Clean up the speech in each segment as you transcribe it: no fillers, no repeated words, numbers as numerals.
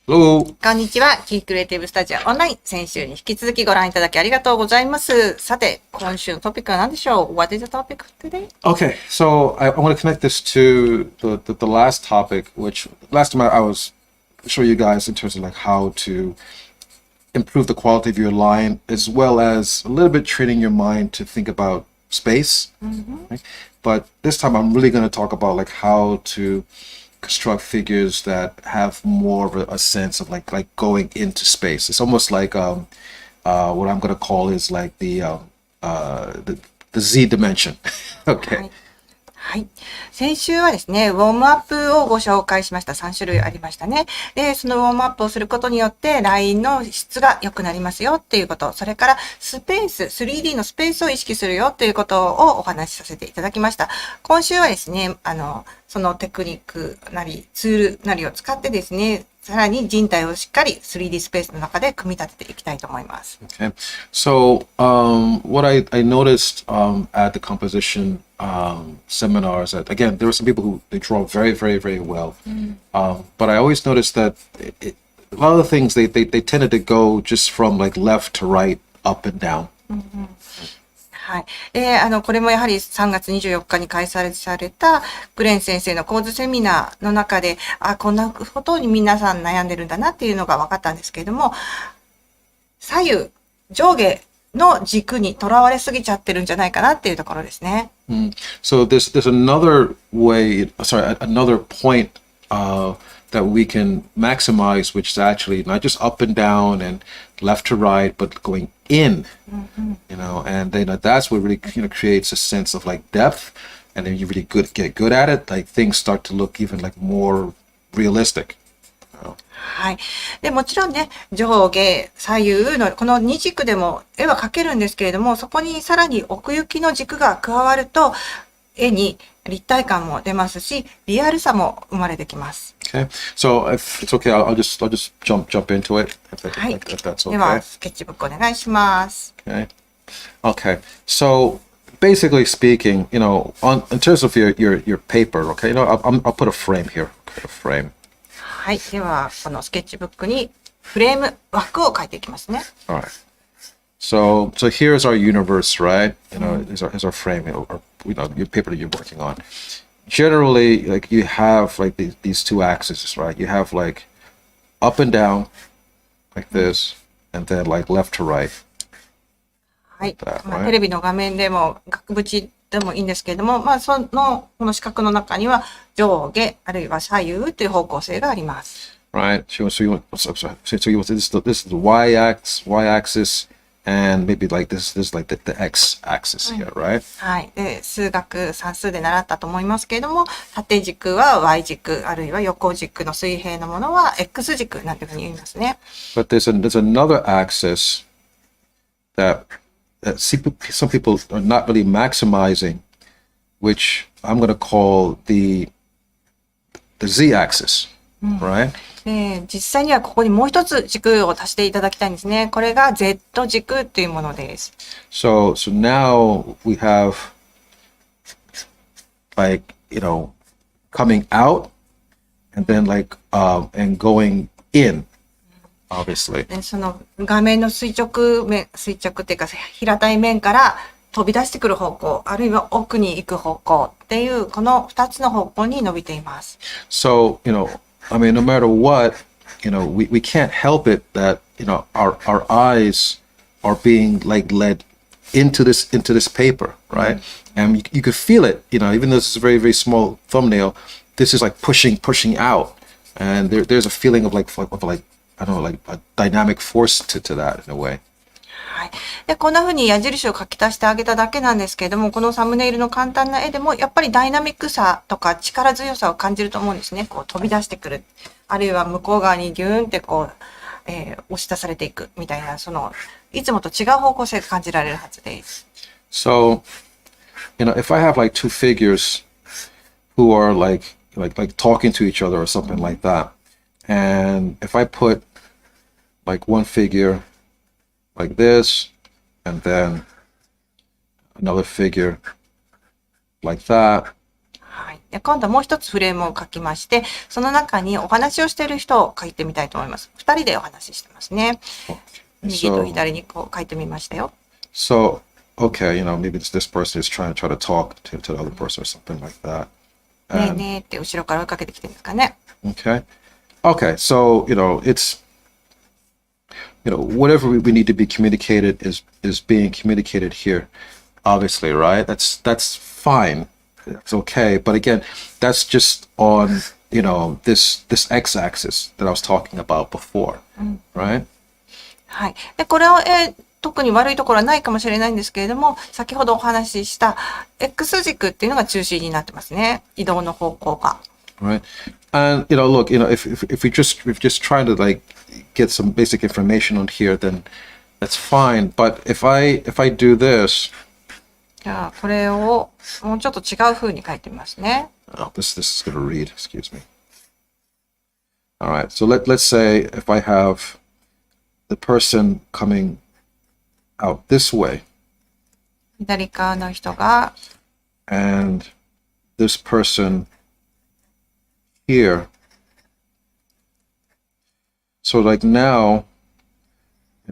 Hello. こんにちは。キークリエイティブスタジオオンライン。先週に引き続きご覧いただきありがとうございます。さて、今週のトピックは何でしょう？ What is the topic today? Okay, so I want to connect this to the last topic, which last time I was showing you guys in terms of like how to improve the quality of your line, as well as a little bit training your mind to think about space. Right? But this time I'm really going to talk about like how to construct figures that have more of a sense of like going into space. It's almost like what I'm going to call is like the Z dimension. Okay. はい。先週はですね、ウォームアップをご紹介しました。3種類ありましたね。で、そのウォームアップをすることによって、ラインの質が良くなりますよっていうこと。それから、スペース、3D のスペースを意識するよっていうことをお話しさせていただきました。今週はですね、そのテクニックなり、ツールなりを使ってですね、さらに人体をしっかり 3D スペースの中で組み立てていきたいと思います。Okay. So what I noticed at the composition seminars that again there were some people who they draw very very well, but I always noticed that a lot of the things they tended to go just from like left to right, up and down. はい。これもやはり3月24日に開催されたグレン先生の構図セミナーの中で、こんなことに皆さん悩んでるんだなっていうのが分かったんですけれども、左右、上下の軸にとらわれすぎちゃってるんじゃないかなっていうところですね。So there's another way, another point that we can maximize, which is actually not just up and down and left to right, but going in, and then that's what really creates a sense of like depth, and then you really get good at it, like things start to look even like more realistic. はい。で、もちろんね、上下、左右のこの2軸でも絵は描けるんですけれども、そこにさらに奥行きの軸が加わると、絵に立体感も出ますし、リアルさも生まれてきます。Okay, so if it's okay, I'll just jump into it if that's okay. では、スケッチブックお願いします。Okay. So basically speaking, in terms of your paper, okay, I'll put a frame here. Put a frame. はい。では、このスケッチブックにフレーム、枠を描いていきますね。All right. So here's our universe, right? Here's our frame, or your paper that you're working on. Generally, like you have like these two axes, right? You have like up and down, like this, and then like left to right. はい。テレビの画面でも額縁でもいいんですけれども、この四角の中には上下あるいは左右という方向性があります。Right. So this is the y-axis, and maybe like this is like the x-axis here, right? はい。で、数学算数で習ったと思いますけれども、縦軸は y 軸、あるいは横軸の水平のものは x 軸なんていうふうに言いますね。But there's another axis that some people are not really maximizing, which I'm going to call the z-axis, right? 実際にはここにもう一つ軸を足していただきたいんですね。これが Z 軸というものです。So now we have like, coming out and then like, and going in, obviously. でその画面の垂直っていうか平たい面から飛び出してくる方向、あるいは奥に行く方向っていう、この2つの方向に伸びています。So, I mean, no matter what, we can't help it that, our eyes are being like led into this paper, right? And you could feel it, even though this is a very, very small thumbnail, this is like pushing out. And there's a feeling of like, I don't know, like a dynamic force to that in a way. はい。で、こんな風に矢印を書き足してあげただけなんですけれども、このサムネイルの簡単な絵でも、やっぱりダイナミックさとか力強さを感じると思うんですね。こう飛び出してくる。あるいは向こう側にギューンってこう、押し出されていくみたいな、いつもと違う方向性が感じられるはずです。So, if I have like two figures who are like talking to each other or something like that, and if I put like one figure like this, and then another figure like that, はい。で、今度もう一つフレームを書きまして、その中にお話をしている人を書いてみたいと思います。二人でお話ししてますね。右と左にこう書いてみましたよ。So, okay, maybe this person is trying to talk to the other person or something like that. ねえねえって後ろから追いかけてきてるんですかね。Okay. Okay, so, it's, whatever we need to be communicated is being communicated here, obviously, right? That's fine. That's okay. But again, that's just on, this x-axis that I was talking about before, right? はい。で、これを、特に悪いところはないかもしれないんですけれども、先ほどお話しした X 軸っていうのが中心になってますね。移動の方向が。Right. And, look, if we're just trying to like get some basic information on here, then that's fine. But if I do this, じゃあ、これをもうちょっと違う風に書いてみますね。oh, this is going to read, excuse me. All right. So let's say if I have the person coming out this way, 左側の人が、 and this person here. So like now,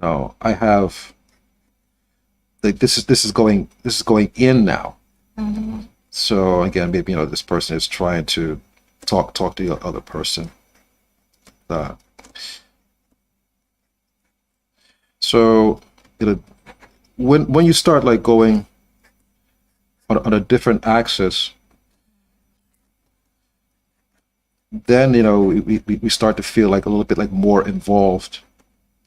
I have like this is going in now. So again, maybe this person is trying to talk to the other person. So when you start like going on a different axis, then we start to feel like a little bit like more involved.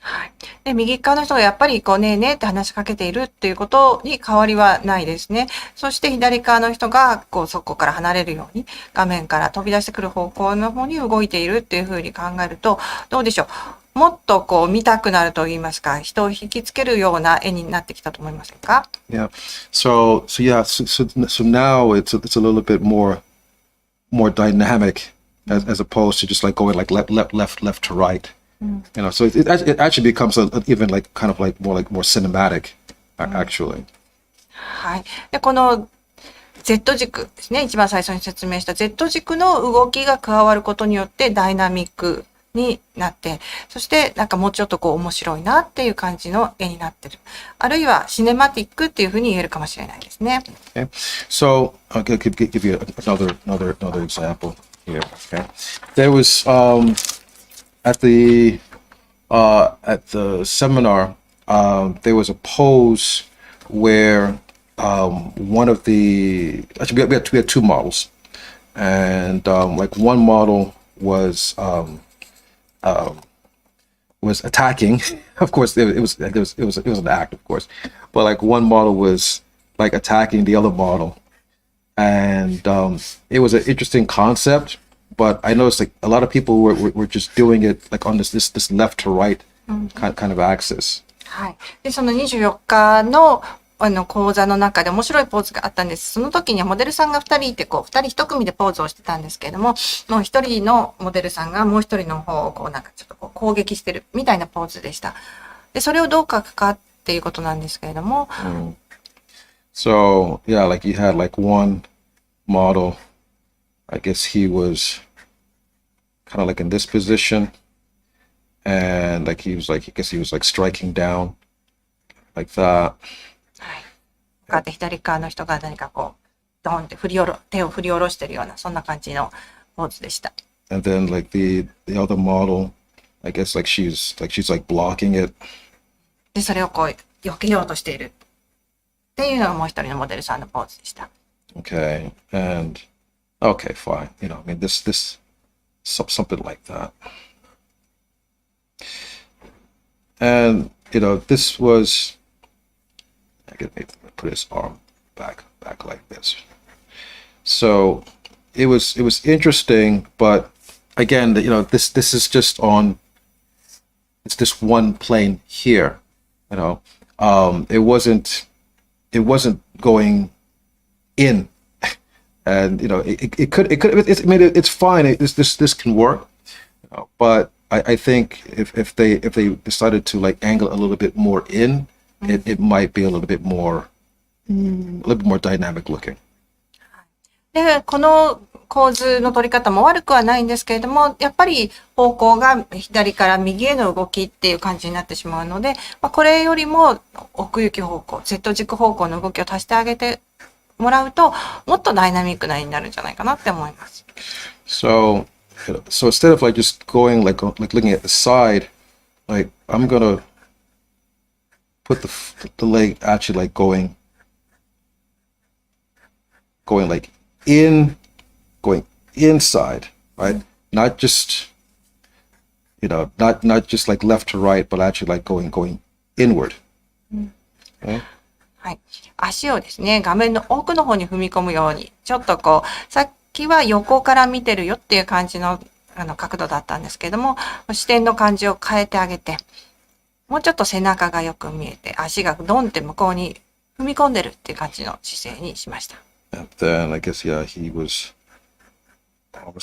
はい。で、右側の人がやっぱりこうねえねえって話しかけているっていうことに変わりはないですね。そして左側の人がこうそこから離れるように画面から飛び出してくる方向の方に動いているっていうふうに考えると、どうでしょう。もっとこう見たくなると言いますか、人を引きつけるような絵になってきたと思いませんか？ Yeah. So now it's a little bit more dynamic as opposed to just like going like left to right. So it actually becomes even like kind of like more cinematic, actually. はい。で、この Z 軸ですね。一番最初に説明した Z 軸の動きが加わることによってダイナミックになって、そしてなんかもうちょっとこう面白いなっていう感じの絵になってる。あるいはシネマティックっていうふうに言えるかもしれないですね。Okay. So I'll give you another example here. Okay. There was at the seminar, there was a pose where one of the actually we had two models, and like one model was attacking. Of course, it was an act, of course, but like one model was like attacking the other model, and it was an interesting concept. But I noticed like a lot of people were just doing it like on this left to right kind of axis. はい。で、その24日の講座の中で面白いポーズがあったんです。その時にはモデルさんが2人いて、こう、2人1組でポーズをしてたんですけれども、もう1人のモデルさんがもう1人の方をこう、なんかちょっとこう攻撃してるみたいなポーズでした。で、それをどう書くかっていうことなんですけれども。So, yeah, like you had like one model, I guess he was kind of like in this position, and like he was like, I guess he was like striking down like that. はい。こうやって左側の人が何かこう、ドンって手を振り下ろしてるような、そんな感じのポーズでした。And then like the other model, I guess like she's like blocking it. で、それをこう、避けようとしているっていうのがもう一人のモデルさんのポーズでした。Okay, and okay, fine. I mean, this something like that. And this was. I could maybe put his arm back like this. So it was interesting, but again, this is just on. It's this one plane here. It wasn't going in. And it's fine. This can work, but I think if they decided to like angle a little bit more in, it might be a little bit more dynamic looking. で、この構図の取り方も悪くはないんですけれども、やっぱり方向が左から右への動きっていう感じになってしまうので、これよりも奥行き方向、Z 軸方向の動きを足してあげてもらうと、もっとダイナミックな絵になるんじゃないかなって思います。So instead of like just going like looking at the side, like I'm gonna put the leg actually like going like going inside, right? Not just not just like left to right, but actually like going inward. Okay? はい。足をですね、画面の奥の方に踏み込むように、ちょっとこう、さっきは横から見てるよっていう感じの角度だったんですけども、視点の感じを変えてあげて、もうちょっと背中がよく見えて、足がドンって向こうに踏み込んでるっていう感じの姿勢にしました。And then I guess he was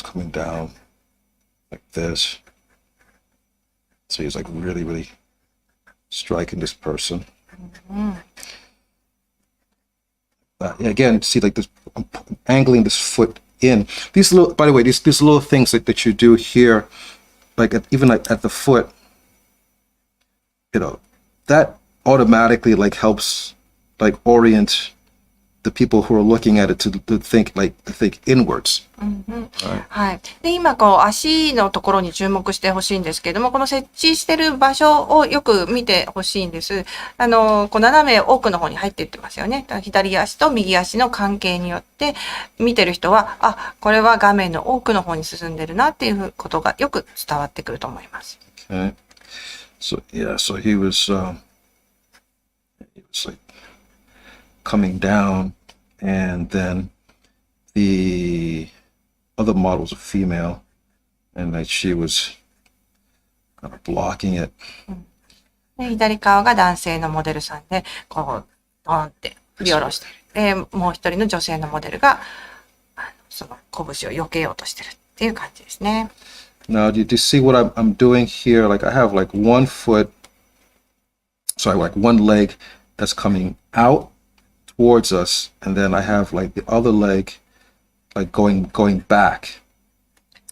coming down like this. So he's like really striking this person. Again, see like this, I'm angling this foot in. These little, by the way, these little things that you do here, like even like at the foot, that automatically like helps like orient the people who are looking at it to think inwards. はい。で、今足のところに注目してほしいんですけれども、この設置してる場所をよく見てほしいんです。斜め奥の方に入っていってますよね。左足と右足の関係によって、見てる人は、あ、これは画面の奥の方に進んでるなっていうことがよく伝わってくると思います。Okay. So he was like coming down, and then the other model was a female, and like she was kind of blocking it. で、左側が男性のモデルさんで、ドーンって振り下ろしてる。で、もう一人の女性のモデルが、その拳を避けようとしてるっていう感じですね。Now, do you see what I'm doing here? Like I have like one leg that's coming out towards us, and then I have like the other leg like going back.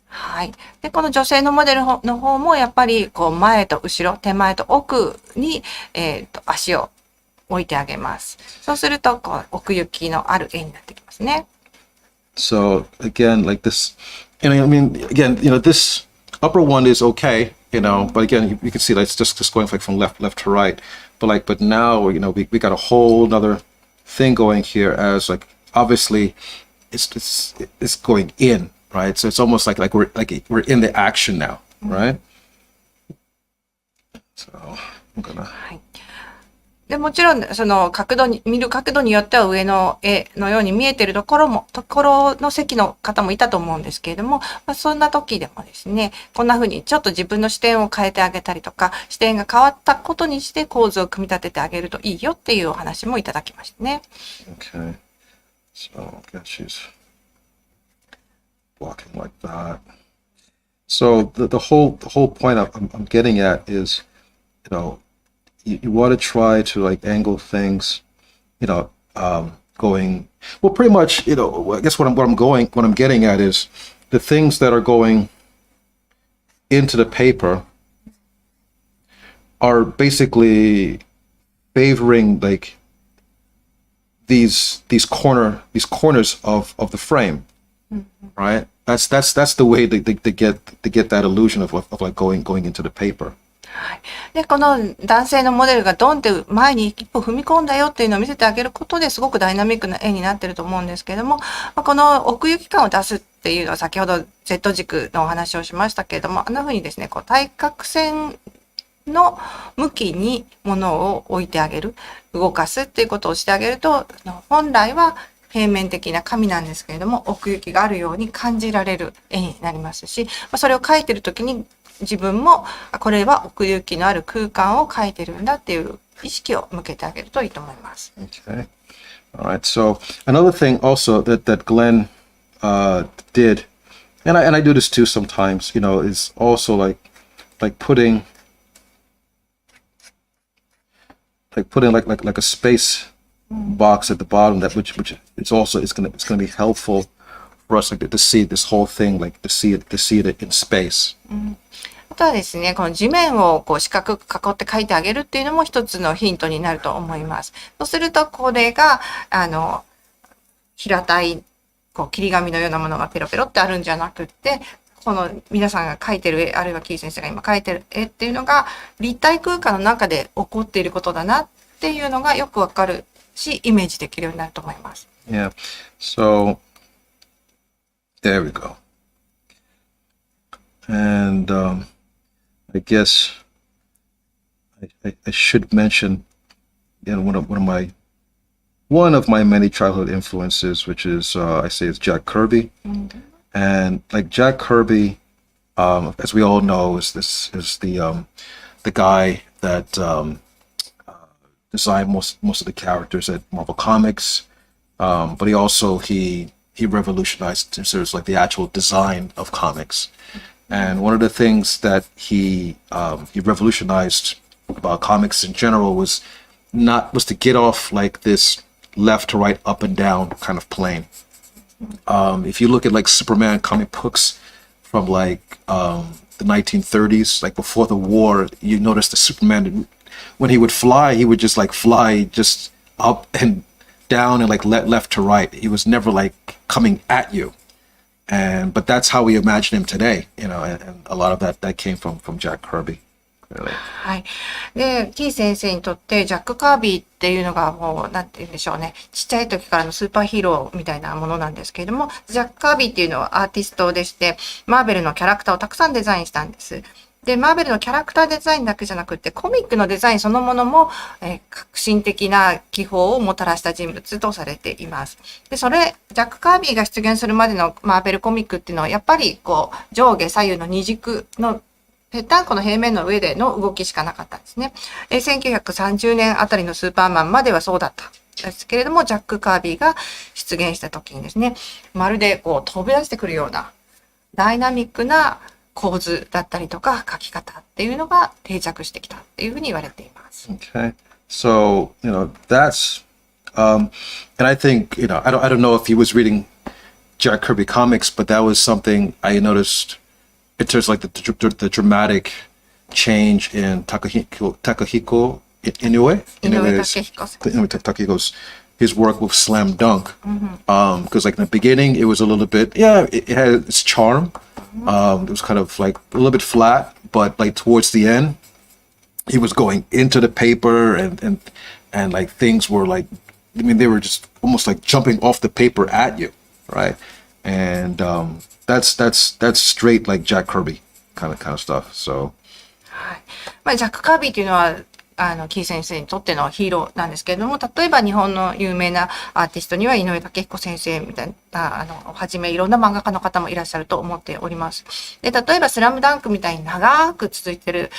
はい。で、この女性のモデルの方もやっぱり前と後ろ、手前と奥に、足を置いてあげます。そうすると奥行きのある絵になってきますね。So again, like this, this upper one is okay, but again, you can see that it's just going like from left to right. But now, we got a whole another thing going here as like obviously it's going in, right? So it's almost like we're in the action now, right? So I'm gonna. はい。で、もちろん、見る角度によっては上の絵のように見えてるところの席の方もいたと思うんですけれども、そんな時でもですね、こんな風にちょっと自分の視点を変えてあげたりとか、視点が変わったことにして構図を組み立ててあげるといいよっていうお話もいただきましたね。Okay. So I guess she's walking like that. So the whole point I'm getting at is, you want to try to like angle things, going well. Pretty much, I guess what I'm getting at is the things that are going into the paper are basically favoring like these corners of the frame, right? That's the way they get that illusion of like going into the paper. はい。で、この男性のモデルがドンって前に一歩踏み込んだよっていうのを見せてあげることですごくダイナミックな絵になってると思うんですけれども、この奥行き感を出すっていうのは先ほど Z 軸のお話をしましたけれども、あんな風にですね、対角線の向きに物を置いてあげる、動かすっていうことをしてあげると、本来は平面的な紙なんですけれども、奥行きがあるように感じられる絵になりますし、それを描いてる時に自分もこれは奥行きのある空間を描いてるんだっていう意識を向けてあげるといいと思います。Okay. All right. So another thing also that Glenn did, and I do this too sometimes, is also like putting like a space box at the bottom which it's gonna be helpful for us like to see this whole thing, like to see it in space. あとはですね、この地面をこう四角く囲って描いてあげるっていうのも一つのヒントになると思います。そうすると、これが、平たい、こう、切り紙のようなものがペロペロってあるんじゃなくって、この皆さんが描いてる絵、あるいはキー先生が今描いてる絵っていうのが、立体空間の中で起こっていることだなっていうのがよくわかるし、イメージできるようになると思います。Yeah. So, there we go. And, I guess I should mention, again, one of my many childhood influences, which is I say is Jack Kirby, and like Jack Kirby, as we all know, is the guy that designed most of the characters at Marvel Comics, but he revolutionized in terms of like the actual design of comics. And one of the things that he revolutionized about comics in general was to get off like this left to right, up and down kind of plane. If you look at like Superman comic books from like the 1930s, like before the war, you notice the Superman, when he would fly, he would just like fly just up and down and like left to right. He was never like coming at you. But that's how we imagine him today, and a lot of that came from Jack Kirby. Really. はい。で、キー先生にとってジャック・カービーっていうのがもう、なんて言うんでしょうね。ちっちゃい時からのスーパーヒーローみたいなものなんですけれども、ジャック・カービーっていうのはアーティストでして、マーベルのキャラクターをたくさんデザインしたんです。で、マーベルのキャラクターデザインだけじゃなくて、コミックのデザインそのものも、革新的な技法をもたらした人物とされています。で、ジャック・カービーが出現するまでのマーベルコミックっていうのは、やっぱりこう、上下左右の二軸のぺったんこの平面の上での動きしかなかったんですね。1930年あたりのスーパーマンまではそうだったんですけれども、ジャック・カービーが出現した時にですね、まるでこう飛び出してくるようなダイナミックな構図だったりとか書き方っていうのが定着してきたっていうふうに言われています。Okay. So, that's, and I think, I don't know if he was reading Jack Kirby comics, but that was something I noticed in terms of like the dramatic change in Takahiko Inoue. Takahiko's his work with Slam Dunk. Because like in the beginning, it was a little bit, it had its charm. It was kind of like a little bit flat, but like towards the end, he was going into the paper and like things were like, I mean, they were just almost like jumping off the paper at you, right? And that's straight like Jack Kirby kind of stuff. So, はい。まあ、ジャック・カービーっていうのは、キー先生にとってのヒーローなんですけれども、例えば日本の有名なアーティストには井上武彦先生みたいな、はじめいろんな漫画家の方もいらっしゃると思っております。で、例えばスラムダンクみたいに長く続いてる、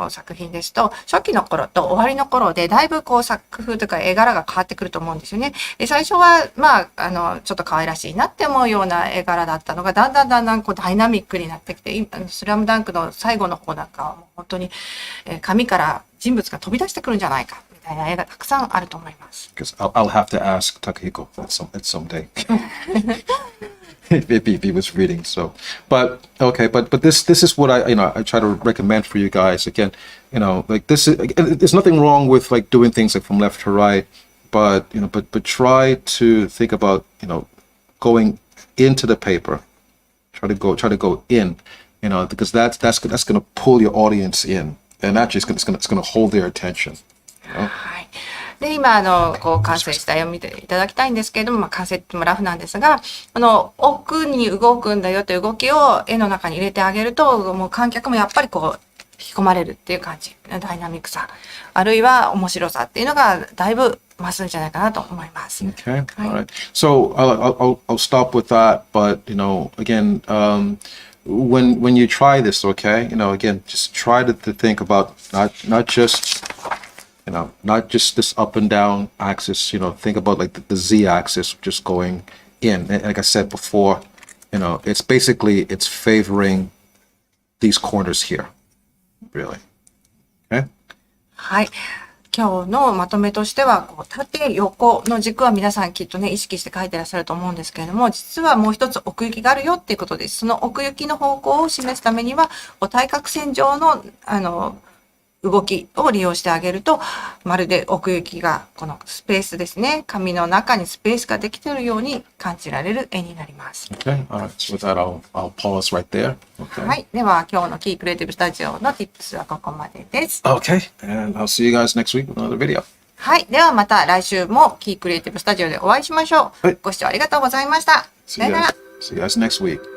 作品ですと、初期の頃と終わりの頃で、だいぶこう作風とか絵柄が変わってくると思うんですよね。で、最初は、まあ、ちょっと可愛らしいなって思うような絵柄だったのが、だんだんこうダイナミックになってきて、スラムダンクの最後の方なんかはもう本当に、紙から人物が飛び出してくるんじゃないかみたいな絵がたくさんあると思います。Because I'll have to ask Takahiko at someday if he was reading. So, but okay, but this is what I try to recommend for you guys. Again, like this is, there's nothing wrong with like doing things like from left to right, but but try to think about going into the paper. Try to go in, because that's going to pull your audience in. And actually, it's going to hold their attention. はい。で、今、こう、完成した絵を見ていただきたいんですけれども、まあ、完成ってもラフなんですが、奥に動くんだよという動きを絵の中に入れてあげると、もう観客もやっぱりこう、引き込まれるっていう感じ。ダイナミックさ、あるいは面白さっていうのが、だいぶ増すんじゃないかなと思います。Okay. All right. So, I'll stop with that. But, again, when you try this, okay, again, just try to think about not just this up and down axis, think about like the Z axis just going in. And like I said before, it's favoring these corners here, really. Okay. はい。今日のまとめとしては、こう縦横の軸は皆さんきっとね、意識して書いてらっしゃると思うんですけれども、実はもう一つ奥行きがあるよっていうことです。その奥行きの方向を示すためには、対角線上の、動きを利用してあげると、まるで奥行きが、このスペースですね、紙の中にスペースができているように感じられる絵になります。Okay, all right. So with that, I'll pause right there. Okay. はい。では、今日のキークリエイティブスタジオの Tips はここまでです。Okay, and I'll see you guys next week with another video. はい。ではまた来週もキークリエイティブスタジオでお会いしましょう。はい。ご視聴ありがとうございました。さ See よなら。you guys next week.